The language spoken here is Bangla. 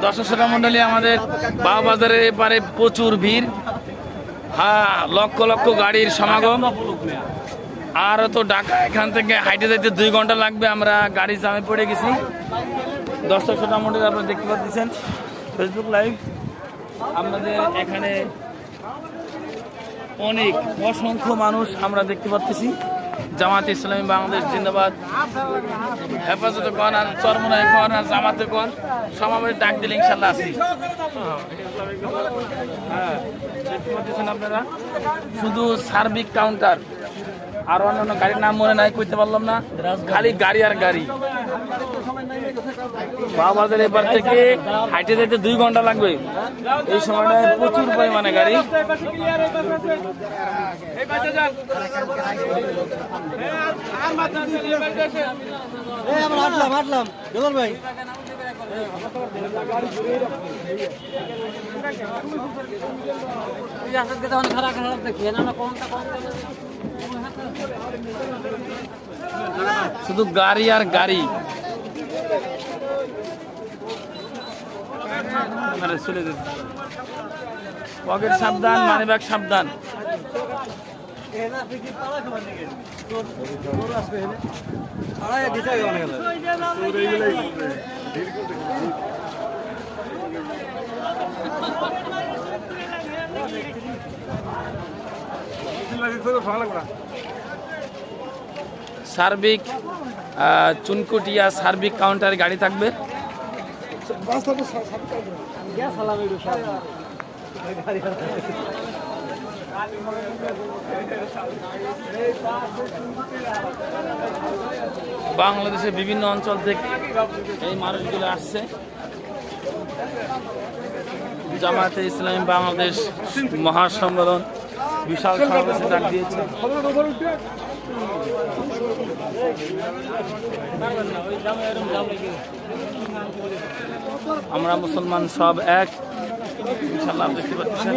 দর্শক শ্রোতা মন্ডলী, আমাদের বাজারের এপারে প্রচুর ভিড়। হ্যাঁ, লক্ষ লক্ষ গাড়ির সমাগম। আর তো ঢাকা এখান থেকে হাইটে যাইতে 2 ঘন্টা লাগবে। আমরা গাড়ির জামে পড়ে গেছি। দর্শক শ্রোতা মন্ডলী, আপনারা দেখতে পাচ্ছেন ফেসবুক লাইভ। আমাদের এখানে অনেক অসংখ্য মানুষ আমরা দেখতে পাচ্ছি। জামাতে ইসলামী বাংলাদেশ জিন্দাবাদ, হেফাজতে কোরআন আর চরমনায় কোরআন আর জামাতে কোরআন সমাবেশ ডাক দিলে ইনশাল্লাহ আসি। হ্যাঁ, দেখতে পাচ্ছেন আপনারা, শুধু সার্বিক কাউন্টার আর অন্যান্য গাড়ির নাম মনে নাই, কইতে পারলাম না, খালি গাড়ি আর গাড়ি। বাজারের এবার থেকে হাইটে যেতে 2 ঘন্টা লাগবে। এই সময়টায় প্রচুর পরিমাণে গাড়ি। শুধু গাড়ি আর গাড়ি। পকেট সাবধান, মানিব্যাগ সাবধান। সার্বিক চুনকুটিয়া সার্বিক কাউন্টারে গাড়ি থাকবে। বাংলাদেশের বিভিন্ন অঞ্চল থেকে এই মানুষগুলো আসছে। জামাতে ইসলামী বাংলাদেশ মহাসম্মেলন বিশাল সমাবেশে ডাক দিয়েছে। আমরা মুসলমান সব এক, ইনশাআল্লাহ দেখতে পাচ্ছেন।